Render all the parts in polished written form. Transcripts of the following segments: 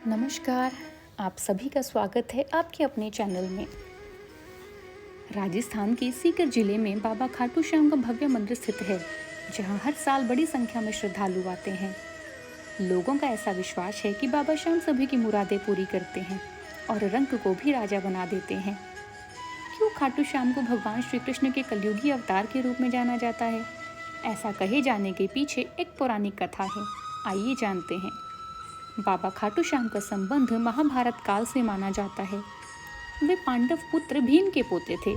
नमस्कार। आप सभी का स्वागत है आपके अपने चैनल में। राजस्थान के सीकर जिले में बाबा खाटू श्याम का भव्य मंदिर स्थित है, जहां हर साल बड़ी संख्या में श्रद्धालु आते हैं। लोगों का ऐसा विश्वास है कि बाबा श्याम सभी की मुरादें पूरी करते हैं और रंग को भी राजा बना देते हैं। क्यों खाटू श्याम को भगवान श्री कृष्ण के कलयुगी अवतार के रूप में जाना जाता है? ऐसा कहे जाने के पीछे एक पौराणिक कथा है। आइए जानते हैं। बाबा खाटू श्याम का संबंध महाभारत काल से माना जाता है। वे पांडव पुत्र भीम के पोते थे।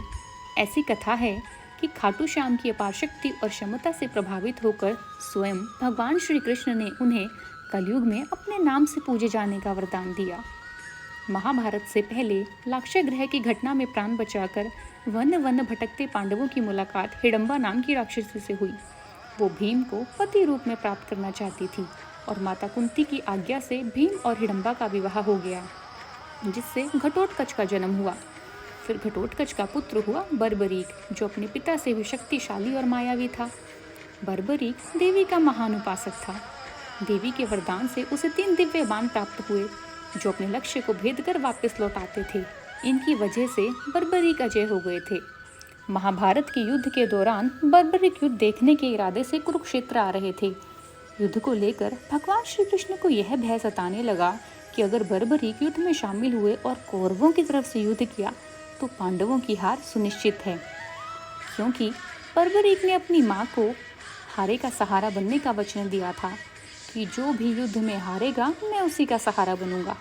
ऐसी कथा है कि खाटू श्याम की अपार शक्ति और क्षमता से प्रभावित होकर स्वयं भगवान श्री कृष्ण ने उन्हें कलयुग में अपने नाम से पूजे जाने का वरदान दिया। महाभारत से पहले लाक्षय ग्रह की घटना में प्राण बचाकर वन वन भटकते पांडवों की मुलाकात हिडम्बा नाम की राक्षसी से हुई। वो भीम को पति रूप में प्राप्त करना चाहती थी और माता कुंती की आज्ञा से भीम और हिडम्बा का विवाह हो गया, जिससे घटोत्कच का जन्म हुआ। फिर घटोत्कच का पुत्र हुआ बर्बरीक, जो अपने पिता से भी शक्तिशाली और मायावी था। बर्बरीक देवी का महान उपासक था। देवी के वरदान से उसे 3 दिव्य बाण प्राप्त हुए, जो अपने लक्ष्य को भेद कर वापस लौटाते थे। इनकी वजह से बर्बरीक अजय हो गए थे। महाभारत के युद्ध के दौरान बर्बरीक युद्ध देखने के इरादे से कुरुक्षेत्र आ रहे थे। युद्ध को लेकर भगवान श्री कृष्ण को यह भय सताने लगा कि अगर बर्बरीक युद्ध में शामिल हुए और कौरवों की तरफ से युद्ध किया तो पांडवों की हार सुनिश्चित है, क्योंकि बर्बरीक ने अपनी मां को हारे का सहारा बनने का वचन दिया था कि जो भी युद्ध में हारेगा मैं उसी का सहारा बनूंगा।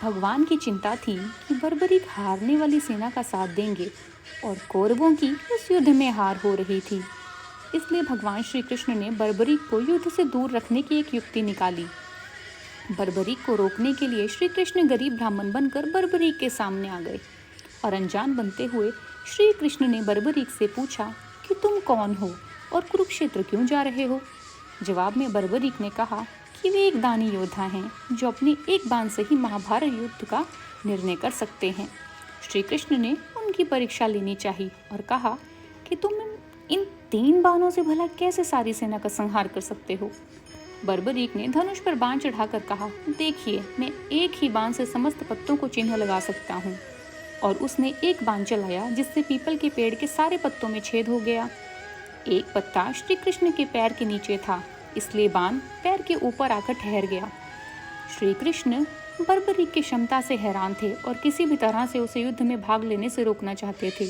भगवान की चिंता थी कि बर्बरीक हारने वाली सेना का साथ देंगे और कौरवों की इस युद्ध में हार हो रही थी। इसलिए भगवान श्री कृष्ण ने बर्बरीक को युद्ध से दूर रखने की एक युक्ति निकाली। बर्बरीक को रोकने के लिए श्री कृष्ण गरीब ब्राह्मण बनकर बर्बरीक के सामने आ गए और अनजान बनते हुए श्री कृष्ण ने बर्बरीक से पूछा कि तुम कौन हो और कुरुक्षेत्र क्यों जा रहे हो। जवाब में बर्बरीक ने कहा कि वे एक दानी योद्धा हैं, जो अपने एक बाण से ही महाभारत युद्ध का निर्णय कर सकते हैं। श्री कृष्ण ने उनकी परीक्षा लेनी चाहिए और कहा कि तुम इन 3 बाणों से भला कैसे सारी सेना का संहार कर सकते हो। बर्बरीक ने धनुष पर बाण चढ़ाकर कहा, देखिए मैं एक ही बाण से समस्त पत्तों को चिन्ह लगा सकता हूँ। और उसने एक बाण चलाया, जिससे पीपल के पेड़ के सारे पत्तों में छेद हो गया। एक पत्ता श्री कृष्ण के पैर के नीचे था, इसलिए बाण पैर के ऊपर आकर ठहर गया। श्री कृष्ण बर्बरीक की क्षमता से हैरान थे और किसी भी तरह से उसे युद्ध में भाग लेने से रोकना चाहते थे।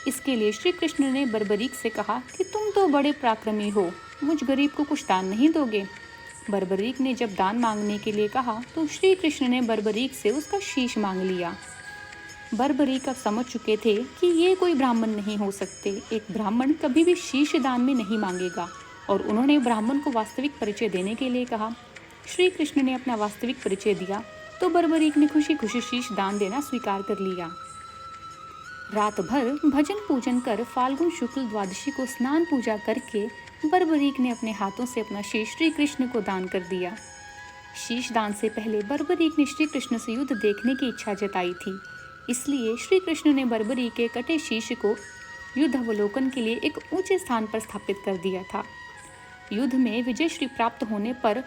इसके लिए श्री कृष्ण ने बर्बरीक से कहा कि तुम तो बड़े पराक्रमी हो, मुझ गरीब को कुछ दान नहीं दोगे। बर्बरीक ने जब दान मांगने के लिए कहा तो श्री कृष्ण ने बर्बरीक से उसका शीश मांग लिया। बर्बरीक अब समझ चुके थे कि ये कोई ब्राह्मण नहीं हो सकते। एक ब्राह्मण कभी भी शीश दान में नहीं मांगेगा, और उन्होंने ब्राह्मण को वास्तविक परिचय देने के लिए कहा। श्री कृष्ण ने अपना वास्तविक परिचय दिया तो बर्बरीक ने खुशी खुशी शीश दान देना स्वीकार कर लिया। रात भर भजन पूजन कर फाल्गुन शुक्ल द्वादशी को स्नान पूजा करके बर्बरीक ने अपने हाथों से अपना शीश श्री कृष्ण को दान कर दिया। शीश दान से पहले बर्बरीक ने श्री कृष्ण से युद्ध देखने की इच्छा जताई थी, इसलिए श्री कृष्ण ने बर्बरीक के कटे शीश को युद्ध अवलोकन के लिए एक ऊंचे स्थान पर स्थापित कर दिया था। युद्ध में विजय श्री प्राप्त होने पर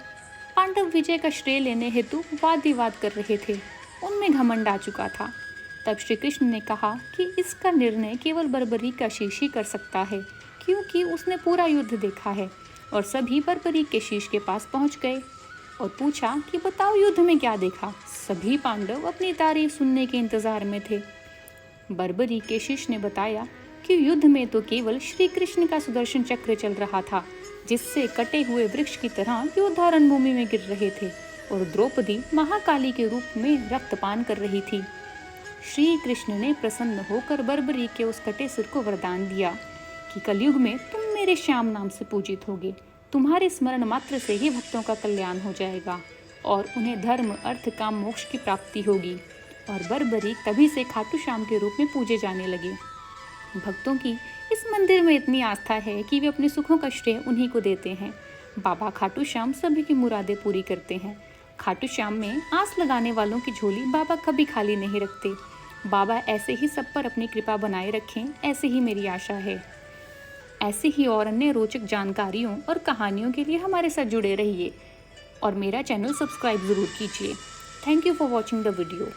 पांडव विजय का श्रेय लेने हेतु वाद विवाद कर रहे थे। उनमें घमंड आ चुका था। तब श्री कृष्ण ने कहा कि इसका निर्णय केवल बर्बरीक का शीश ही कर सकता है, क्योंकि उसने पूरा युद्ध देखा है। और सभी बर्बरीक के शीश के पास पहुंच गए और पूछा कि बताओ युद्ध में क्या देखा। सभी पांडव अपनी तारीफ सुनने के इंतजार में थे। बर्बरीक के शीश ने बताया कि युद्ध में तो केवल श्री कृष्ण का सुदर्शन चक्र चल रहा था, जिससे कटे हुए वृक्ष की तरह योद्धा रणभूमि में गिर रहे थे और द्रौपदी महाकाली के रूप में रक्तपान कर रही थी। श्री कृष्ण ने प्रसन्न होकर बर्बरीक के उस कटे सिर को वरदान दिया कि कलयुग में तुम मेरे श्याम नाम से पूजित होगे। तुम्हारे स्मरण मात्र से ही भक्तों का कल्याण हो जाएगा और उन्हें धर्म, अर्थ, काम, मोक्ष की प्राप्ति होगी। और बर्बरीक तभी से खाटू श्याम के रूप में पूजे जाने लगे। भक्तों की इस मंदिर में इतनी आस्था है कि वे अपने सुखों का श्रेय उन्हीं को देते हैं। बाबा खाटू श्याम सभी की मुरादें पूरी करते हैं। खाटू श्याम में आस लगाने वालों की झोली बाबा कभी खाली नहीं रखते। बाबा ऐसे ही सब पर अपनी कृपा बनाए रखें, ऐसे ही मेरी आशा है। ऐसे ही और अन्य रोचक जानकारियों और कहानियों के लिए हमारे साथ जुड़े रहिए और मेरा चैनल सब्सक्राइब ज़रूर कीजिए। Thank you for watching the video.